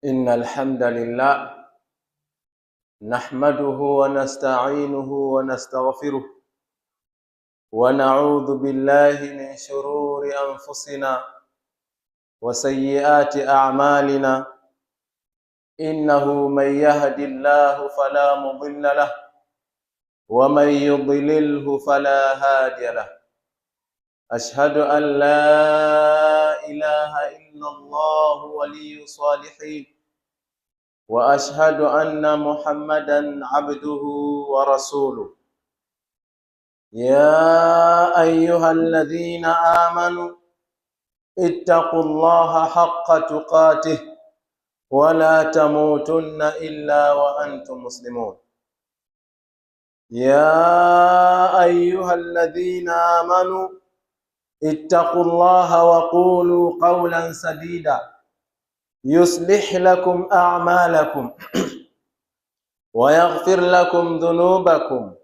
إن الحمد لله نحمده ونستعينه ونستغفره ونعوذ بالله من شرور أنفسنا وسيئات أعمالنا إنه من يهد الله فلا مضل له ومن يضلله فلا هادي له أشهد أن لا إله إلا الله ولي الصالحين وأشهد أن محمدا عبده ورسوله يا أيها الذين آمنوا اتقوا الله حق تقاته ولا تموتن إلا وأنتم مسلمون يا أيها الذين آمنوا اتقوا الله وقولوا قولا سديدا يصلح لكم أعمالكم ويغفر لكم ذنوبكم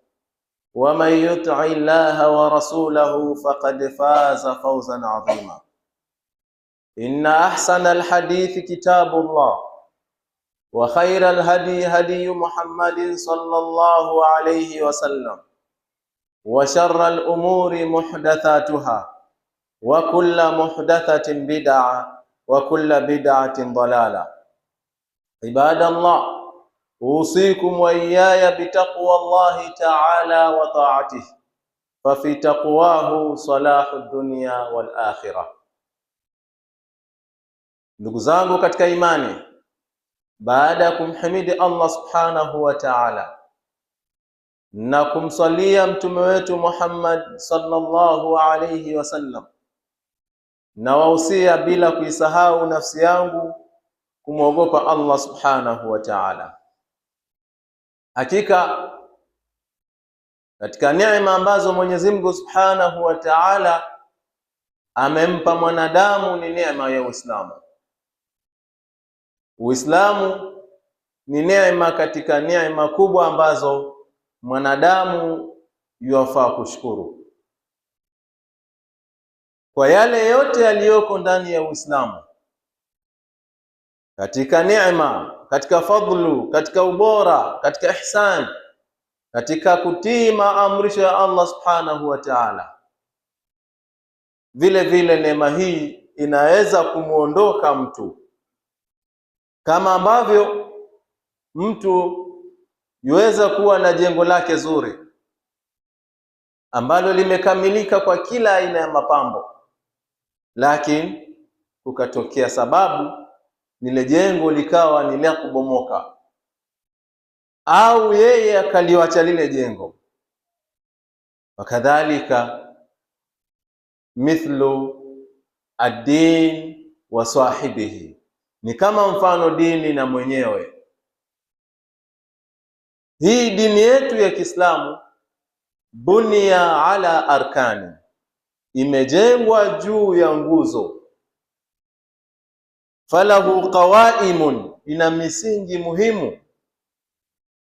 ومن يطع الله ورسوله فقد فاز فوزا عظيما. إن أحسن الحديث كتاب الله وخير الهدي هدي محمد صلى الله عليه وسلم وشر الأمور محدثاتها وكل محدثة بدعة وكل بدعة ضلالة. عباد الله، أوصيكم وإياي بتقوى الله تعالى وطاعته ففي تقواه صلاح الدنيا والآخرة. Ndugu zangu katika imani, baada ya kumhimidi Allah subhanahu wa ta'ala na kumsalia mtume wetu Muhammad sallallahu alayhi wasallam, na wahusia bila kuisahau nafsi yangu kumwogopa Allah subhanahu wa ta'ala. Hakika katika neema ambazo Mwenyezi Mungu subhanahu wa ta'ala amempa mwanadamu ni neema ya Uislamu. Uislamu ni neema katika neema kubwa ambazo mwanadamu yafaa kushukuru. Kwa yale yote yaliyoko ndani ya Uislamu, katika neema, katika fadhlu, katika ubora, katika ihsan, katika kutii maamrisho ya Allah subhanahu wa ta'ala, vile vile neema hii inaweza kumuondoka mtu, kama ambavyo mtu yuweza kuwa na jengo lake zuri ambalo limekamilika kwa kila aina ya mapambo, lakini kukatokea sababu lile jengo likawa ni la kubomoka, au yeye akaliwacha lile jengo. Wakadhalika mithlu ad-din wa sahibihi, ni kama mfano dini na mwenyewe. Hii dini yetu ya Kiislamu bunia ala arkani, imejengwa juu ya nguzo. Falahu qawaimun, ina misingi muhimu.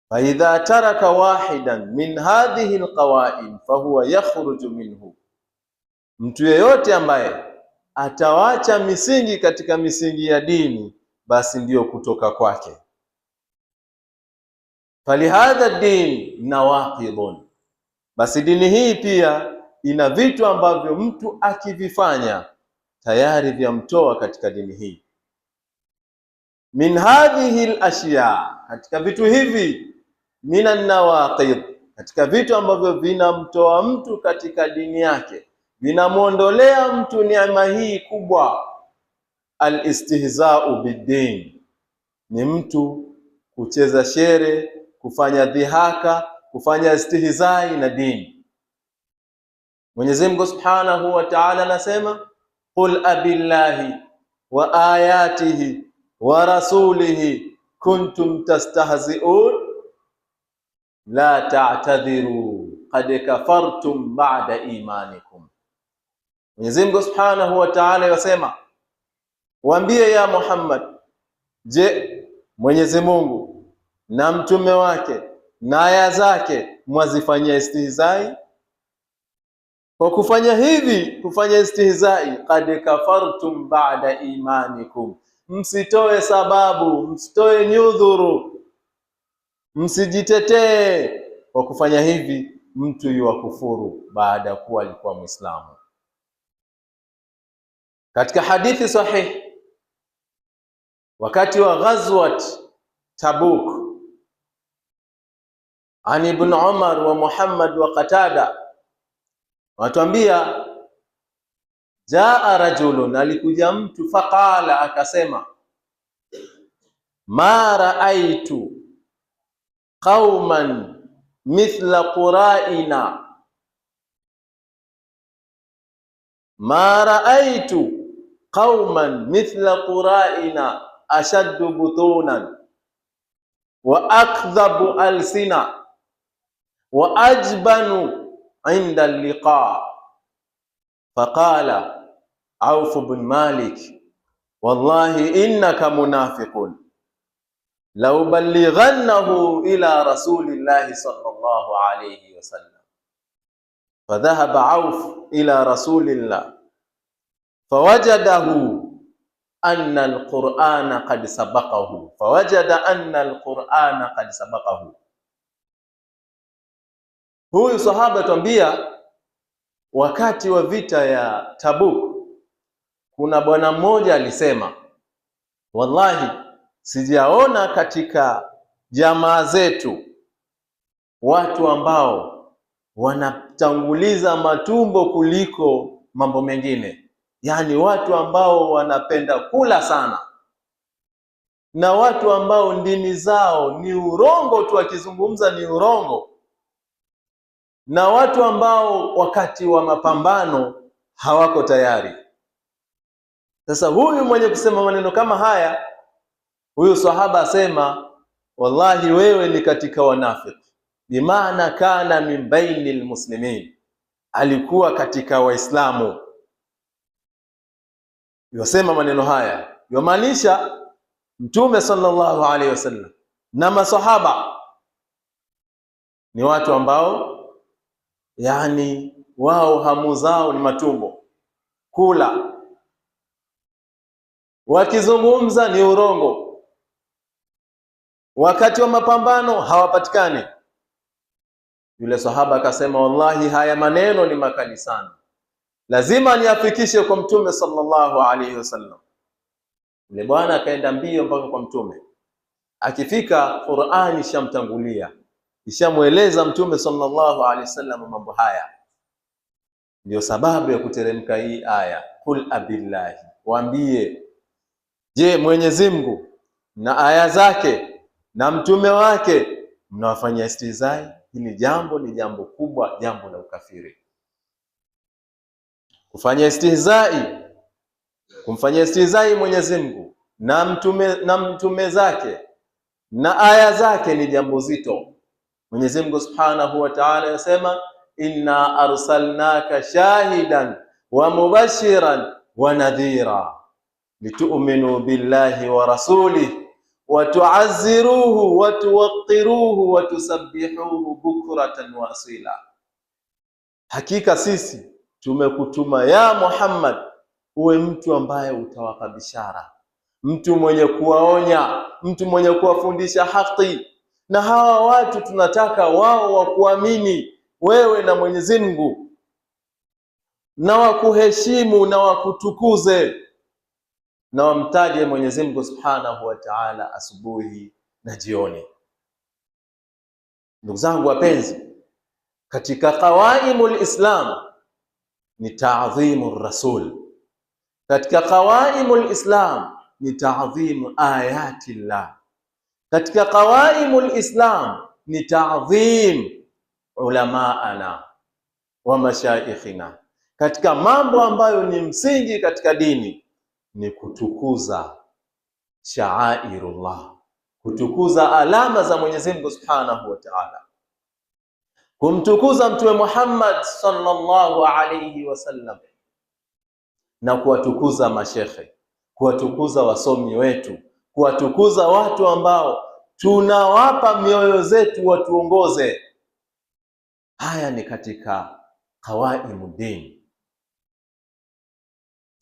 Fa idha taraka wahidan min hadhihi alqawaim fahuwa yakhruju minhu, mtu yeyote ambaye atawacha misingi katika misingi ya dini, basi ndiyo kutoka kwake. Falihadha din nawaqidun, basi dini hii pia ina vitu ambavyo mtu akivifanya tayari vyamtoa katika dini hii. Min hadhihi al-ashya, katika vitu hivi, minan nawaqid, katika vitu ambavyo vinamtoa mtu katika dini yake, vinamuondolea mtu neema hii kubwa. Al-istihza'u bid-din, ni mtu kucheza shere, kufanya dhihaka, kufanya istihzai na dini. Mwenyezi Mungu subhanahu wa ta'ala anasema, qul abillahi wa ayatihi wa rasulihi kuntum tastahzi'un la ta'tadhiru qad kafartum ba'da imanikum. Mwenyezi Mungu subhanahu wa ta'ala yasema, waambie ya Muhammad, je, Mwenyezi Mungu na mtume wake na aya zake mwazifanyia istihzai? Kwa kufanya hivi, kufanya istihzai, qad kafartum ba'da imanikum, msitoe sababu, msitoe nyudhuru, msijitetee. Kwa kufanya hivi mtu yuwakufuru baada ya kuwa alikuwa Muislamu. Katika hadithi sahih, wakati wa ghazwat Tabuk, an Ibn Umar wa Muhammad wa Qatada watuambia, jaa rajulun, alikuja mtu, faqala, akasema, ma raaitu qauman mithla quraina, ma raaitu qauman mithla quraina ashaddu butunan wa akdhabu alsina wa ajbanu inda alliqa. Faqala Auf bin Malik, wallahi innaka munafiqun law ballighannahu ila rasulillahi sallallahu alayhi wasallam. Fadhahaba Auf ila rasulillah fawajadahu anna alqur'ana qad sabaqahu, fawajada anna alqur'ana qad sabaqahu. Huyu sahaba tuambia, wakati wa vita ya Tabuk kuna bwana mmoja alisema, wallahi sijaona katika jamaa zetu watu ambao wanatanguliza matumbo kuliko mambo mengine, yani watu ambao wanapenda kula sana, na watu ambao ndimi zao ni urongo tu, akizungumza ni urongo, na watu ambao wakati wa mapambano hawako tayari. Sasa huyu mwenye kusema maneno kama haya, huyu sahaba asema, wallahi wewe ni katika wanafiki, bimaana kana min baini almuslimin, alikuwa katika Waislamu. Yosema maneno haya yomaanisha Mtume sallallahu alaihi wasallam na masahaba ni watu ambao yani wao hamu zao ni matumbo, kula, wakizungumza ni urongo, wakati wa mapambano hawapatikani. Yule sahaba akasema, wallahi haya maneno ni makali sana, lazima niafikishe kwa Mtume sallallahu alaihi wasallam. Yule bwana akaenda mbio mpaka kwa Mtume. Akifika, Qur'ani ishamtangulia, ishamueleza Mtume sallallahu alaihi wasallam mambo haya. Ndio sababu ya kuteremka hii aya, qul abillahi, waambie, je, Mwenyezi Mungu na aya zake na mtume wake mnawafanyia istihzai? Hili jambo ni jambo kubwa, jambo la ukafiri. Kufanya istihzai, kumfanyia istihzai Mwenyezi Mungu na mtume zake na aya zake ni jambo zito. Mwenyezi Mungu Subhanahu wa Ta'ala yasema, inna arsalnaka shahidan wa mubashiran wa nadhira litu'minu billahi wa rasulihi wa tu'azziruhu wa tuwaqqiruhu wa tusabbihuhu bukratan wa asila. Hakika sisi tumekutuma ya Muhammad uwe mtu ambaye utawapa bishara, mtu mwenye kuwaonya, mtu mwenye kuwafundisha haki, na hawa watu tunataka wao wakuamini wewe na Mwenyezi Mungu, na wakuheshimu na wakutukuze, na wamtaje Mwenyezi Mungu Subhanahu wa Ta'ala asubuhi na jioni. Ndugu zangu wapenzi, katika qawaimul Islam ni ta'dhimur rasul. Katika qawaimul Islam ni ta'dhimu ayatillah. Katika qawaimul Islam ni ta'dhim ulamaana wa mashaikhina. Katika mambo ambayo ni msingi katika dini ni kutukuza sha'airullah, kutukuza alama za Mwenyezi Mungu Subhanahu wa Ta'ala, kumtukuza Mtume Muhammad sallallahu alayhi wasallam, na kuwatukuza mashekhe, kuwatukuza wasomi wetu, kuwatukuza watu ambao tunawapa mioyo zetu watuongoze. Haya ni katika qawaimuddin.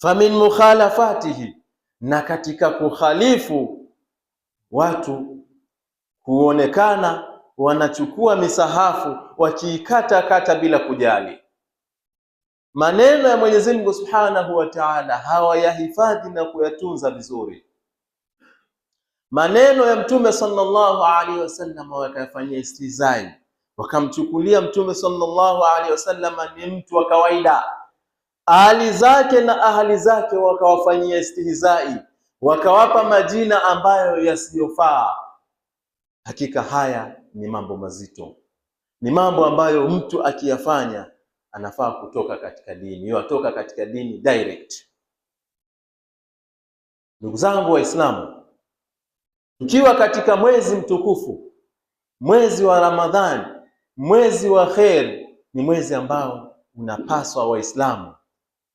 Famin mukhalafatihi, na katika kukhalifu watu huonekana wanachukua misahafu wakiikata kata bila kujali. Maneno ya Mwenyezi Mungu Subhanahu wa Ta'ala hawayahifadhi na kuyatunza vizuri. Maneno ya Mtume sallallahu alaihi wasallam wakayafanyia istizai, wakamchukulia Mtume sallallahu alaihi wasallam ni mtu wa kawaida. Ahali zake na ahali zake wakawafanyia istihzai, wakawapa majina ambayo yasiyofaa. Hakika haya ni mambo mazito, ni mambo ambayo mtu akiyafanya anafaa kutoka katika dini, yotoka katika dini direct. Ndugu zangu Waislamu, tukiwa katika mwezi mtukufu, mwezi wa Ramadhani, mwezi wa khair, ni mwezi ambao unapaswa Waislamu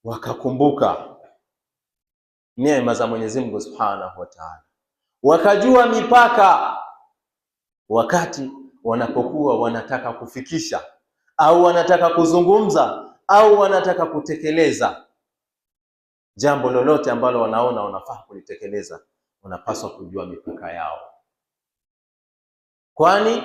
wakakumbuka neema za Mwenyezi Mungu Subhanahu wa Ta'ala, wakajua mipaka wakati wanapokuwa wanataka kufikisha au wanataka kuzungumza au wanataka kutekeleza jambo lolote ambalo wanaona wanafaa kulitekeleza. Wanapaswa kujua mipaka yao, kwani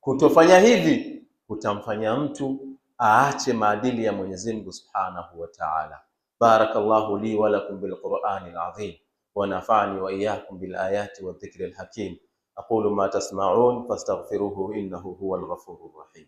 kutofanya hivi kutamfanya mtu aache maadili ya Mwenyezi Mungu Subhanahu wa Ta'ala. Barakallahu li wa lakum bil Qur'anil azim wa nafa'ani wa iyyakum bil ayati wa dhikril hakim. Aqulu ma tasma'un fastaghfiruhu innahu huwal ghafurur rahim.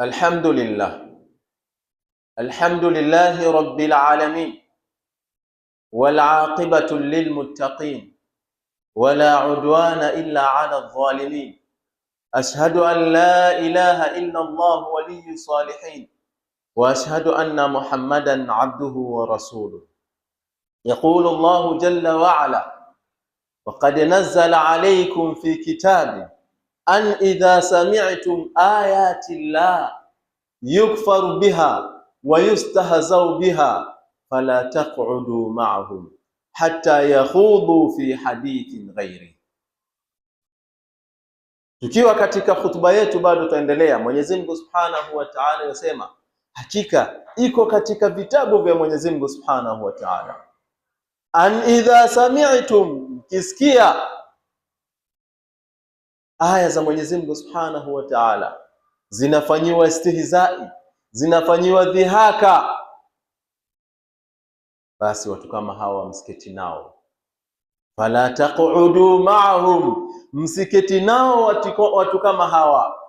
الحمد لله رب العالمين والعاقبة للمتقين ولا عدوان إلا على الظالمين. أشهد أن لا إله إلا الله ولي الصالحين وأشهد أن محمدا عبده ورسوله. يقول الله جل وعلا: وقد نزل عليكم في كتابه أن إذا سمعتم آيات الله يكفر بها ويستهزأ بها فلا تقعدوا معهم حتى يخوضوا في حديث غيره. Tukiwa katika khutba yetu bado tutaendelea. Mwenyezi Mungu Subhanahu wa Ta'ala yasema, hakika iko katika vitabu vya Mwenyezi Mungu Subhanahu wa Ta'ala, an idha sami'tum, kisikia aya za Mwenyezi Mungu Subhanahu wa Ta'ala zinafanyiwa istihzai, zinafanyiwa dhihaka, basi watu kama hawa msiketi nao. Fala taqudu ma'ahum, msiketi nao watu kama hawa.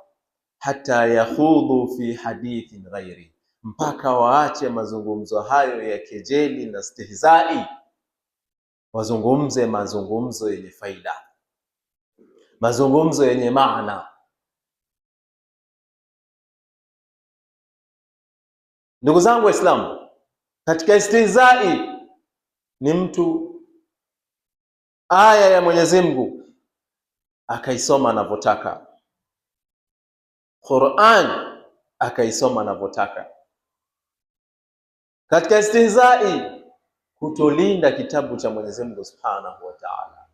Hata yakhudhu fi hadithin ghairi, mpaka waache mazungumzo hayo ya kejeli na istihzai, wazungumze mazungumzo yenye faida, mazungumzo yenye maana. Ndugu zangu Waislamu, katika istihzai ni mtu aya ya Mwenyezi Mungu akaisoma anavyotaka, Qur'an akaisoma anavyotaka. Katika istihzai kutolinda kitabu cha Mwenyezi Mungu Subhanahu wa Ta'ala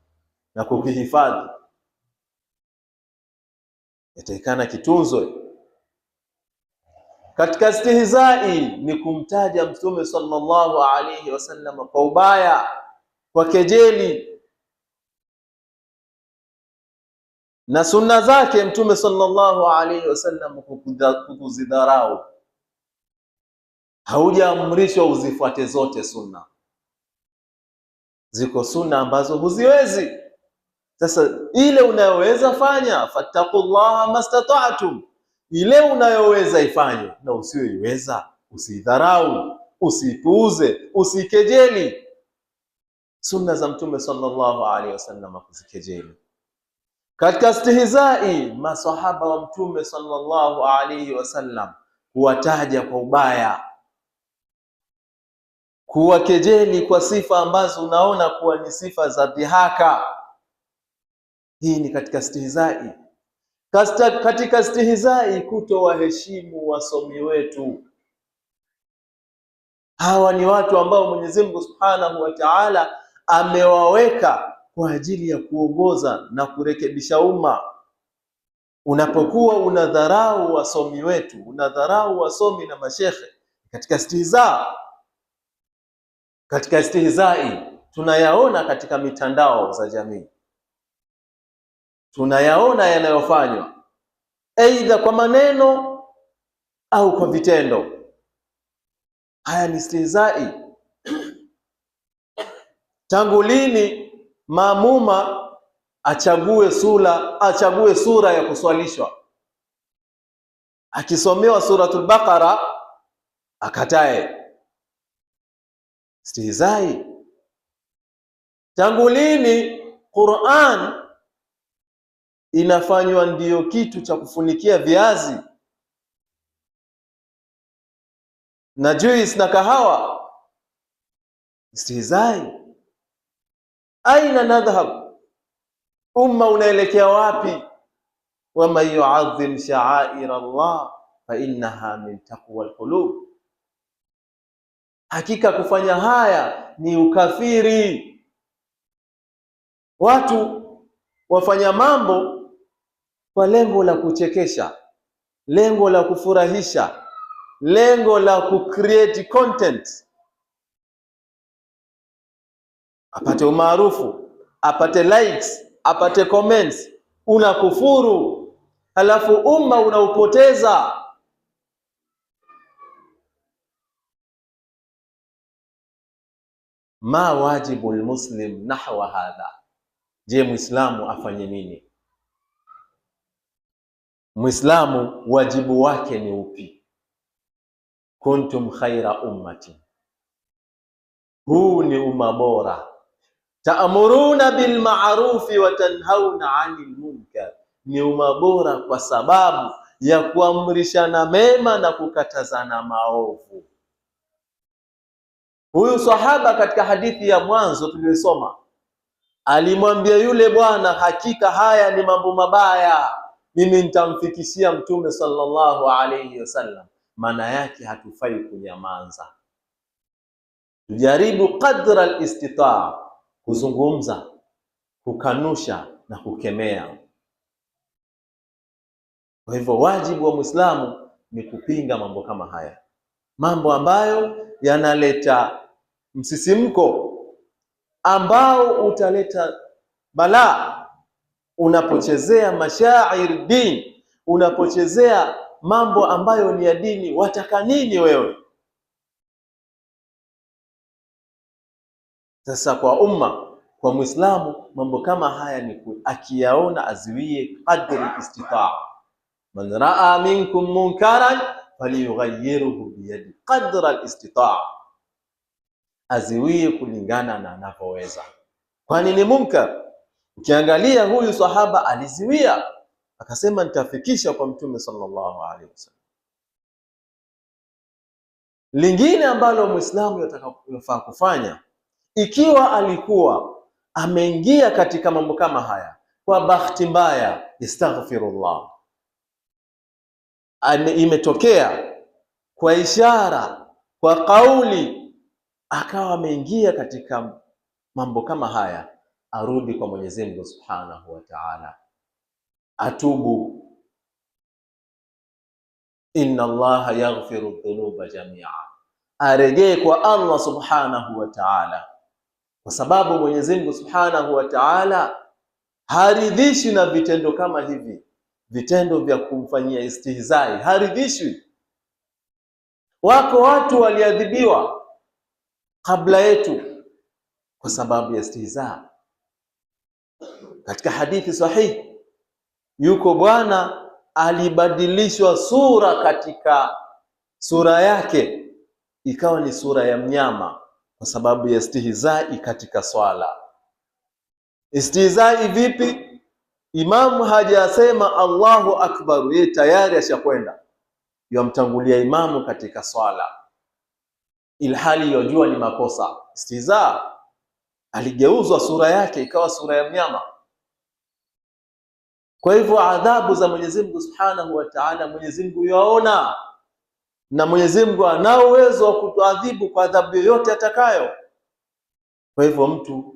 na kukihifadhi, yatakana kitunzwe. Katika istihzai ni kumtaja Mtume sallallahu alayhi wasallam kwa ubaya, kwa kejeli na sunna zake Mtume sallallahu alayhi wasallam kukuzidharau. Haujaamrishwa uzifuate zote sunna, ziko sunna ambazo huziwezi. Sasa ile unayoweza fanya, fattaqullaha mastata'tum, ile unayoweza ifanye, na usiyoiweza usidharau, usipuuze, usikejeli sunna za Mtume sallallahu alaihi wasallam, kuzikejeli. Katika istihzai masahaba wa Mtume sallallahu alaihi wasallam kuwataja kwa ubaya, kuwakejeli kwa sifa ambazo unaona kuwa ni sifa za dhihaka. Hii ni katika istihzai. Katika istihzai kutowaheshimu wasomi wetu. Hawa ni watu ambao Mwenyezi Mungu Subhanahu wa Ta'ala amewaweka kwa ajili ya kuongoza na kurekebisha umma. Unapokuwa unadharau wasomi wetu, unadharau wasomi na mashekhe katika istihzai tunayaona katika mitandao za jamii, tunayaona yanayofanywa aidha kwa maneno au kwa vitendo. Haya ni istihzai. Tangu lini maamuma achague sura ya kuswalishwa? Akisomewa suratul Baqara akatae? Istihzai. Tangu lini Qur'an inafanywa ndiyo kitu cha kufunikia viazi na juice na kahawa? Istihzai. Aina nadhhab? Umma unaelekea wapi? Waman yu'adhim sha'air Allah fa innaha min taqwa alqulub. Hakika kufanya haya ni ukafiri. Watu wafanya mambo kwa lengo la kuchekesha, lengo la kufurahisha, lengo la kucreate content, apate umaarufu, apate likes, apate comments. Unakufuru, halafu umma unaupoteza. Ma wajibu almuslim nahwa hadha. Je, Muislamu afanye nini? Muislamu wajibu wake ni upi? Kuntum khaira ummati, huu ni umma bora. Ta'muruna bil ma'rufi wa tanhauna 'anil munkar, ni umma bora kwa sababu ya kuamrishana mema na kukatazana maovu. Huyu sahaba katika hadithi ya mwanzo tuliyosoma alimwambia yule bwana, hakika haya ni mambo mabaya, mimi nitamfikishia Mtume sallallahu alayhi wasallam. Maana yake hatufai kunyamaza, tujaribu qadra al-istitaa kuzungumza, kukanusha na kukemea. Kwa hivyo wajibu wa Muislamu ni kupinga mambo kama haya, mambo ambayo yanaleta msisimko ambao utaleta balaa. Unapochezea mashairi din, unapochezea mambo ambayo ni ya dini, wataka nini wewe? Sasa kwa umma, kwa Muislamu, mambo kama haya ni akiyaona aziwie qadri istitaa. Man raa minkum munkaran falyughayyirhu biyadi, qadra al-istitaa, aziwie kulingana na anavyoweza. Kwani ni munkar. Ukiangalia huyu sahaba aliziwia, akasema nitafikisha kwa Mtume sallallahu alaihi wasallam. Lingine ambalo Muislamu yatakayofaa kufanya, ikiwa alikuwa ameingia katika mambo kama haya kwa bahati mbaya, astaghfirullah, imetokea kwa ishara, kwa kauli, akawa ameingia katika mambo kama haya, arudi kwa Mwenyezi Mungu Subhanahu wa Ta'ala, atubu. Inna Allaha yaghfiru dhunuba jami'a, arejee kwa Allah Subhanahu wa Ta'ala, kwa sababu Mwenyezi Mungu Subhanahu wa Ta'ala haridhishwi na vitendo kama hivi, vitendo vya kumfanyia istihzai, haridhishwi. Wako watu waliadhibiwa kabla yetu kwa sababu ya istihza. Katika hadithi sahihi, yuko bwana alibadilishwa sura, katika sura yake ikawa ni sura ya mnyama kwa sababu ya istihzai katika swala. Istihzai vipi? Imamu hajasema Allahu akbar, yeye tayari ashakwenda, yamtangulia imamu katika swala, ilhali yajua ni makosa. Istihza, aligeuzwa sura yake ikawa sura ya mnyama. Kwa hivyo adhabu za Mwenyezi Mungu Subhanahu wa Ta'ala, Mwenyezi Mungu yaona, na Mwenyezi Mungu ana uwezo wa kutuadhibu kwa adhabu yoyote atakayo. Kwa hivyo mtu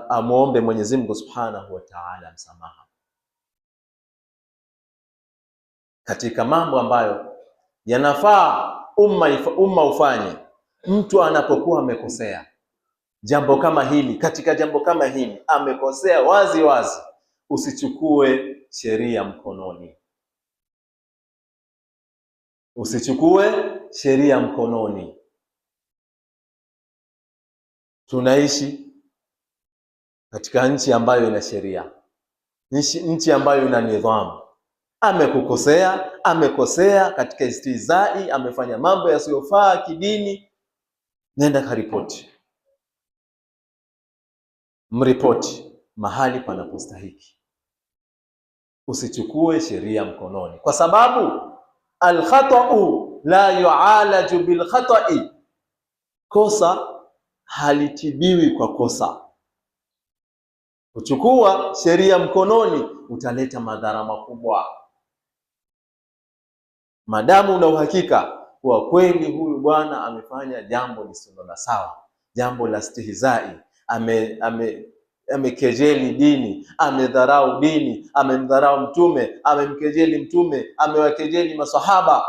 amuombe Mwenyezi Mungu Subhanahu wa Ta'ala msamaha katika mambo ambayo yanafaa umma ufanye. Mtu anapokuwa amekosea jambo kama hili, katika jambo kama hili amekosea wazi wazi, usichukue sheria mkononi. Usichukue sheria mkononi. Tunaishi katika nchi ambayo ina sheria, nchi ambayo ina nidhamu. Amekosea katika istizai, amefanya mambo yasiyofaa kidini, nenda karipoti, mripoti mahali panapostahiki. Usichukue sheria mkononi, kwa sababu alkhata'u la yu'alaju bilkhata'i, kosa halitibiwi kwa kosa. Kuchukua sheria mkononi utaleta madhara makubwa. Madamu una uhakika kwa kweli huyu bwana amefanya jambo lisilo la sawa, jambo la stihizai, amekejeli dini, amedharau dini, amemdharau mtume, amemkejeli mtume, amewakejeli masahaba,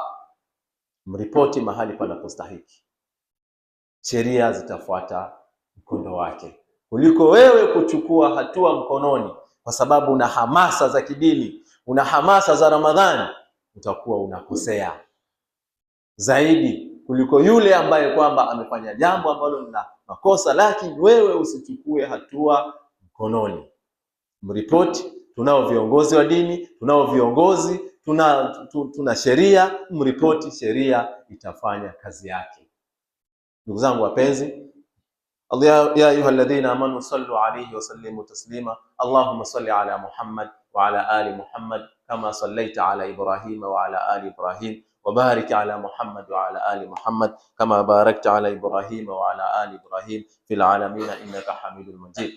mripoti mahali panapostahiki. Sheria zitafuata mkondo wake, kuliko wewe kuchukua hatua mkononi, kwa sababu una hamasa za kidini, una hamasa za Ramadhani. Utakuwa unakosea zaidi kuliko yule ambaye kwamba amefanya jambo ambalo lina makosa, lakini wewe usichukue hatua mkononi. Mripoti. Tunao viongozi wa dini, tunao viongozi, tuna sheria. Mripoti, sheria itafanya kazi yake. Ndugu zangu wapenzi, ya ayyuhalladhina amanu sallu alayhi wa sallimu taslima. Allahumma salli ala Muhammad wa ala ali Muhammad kama sallaita ala Ibrahim wa ala ali Ibrahim, wa barik ala Muhammad wa ala ali Muhammad kama barakta ala Ibrahim wa ala ali Ibrahim fil alamin innaka Hamidul Majid.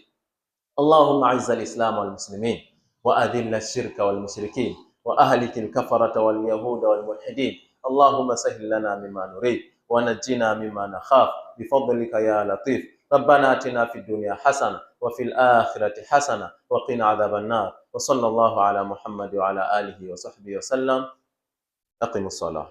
Allahumma a'izz al-islam wal muslimin wa adhill ash-shirka wal mushrikin wa ahlik al-kafarata wal yahuda wal mulhidin. Allahumma sahhil lana mimma nurid wa najjina mimma nakhaf bifadlika ya latif. ربنا آتنا في الدنيا حسنة وفي الآخرة حسنة وقنا عذاب النار. وصلى الله على محمد وعلى آله وصحبه وسلم. أقم الصلاة.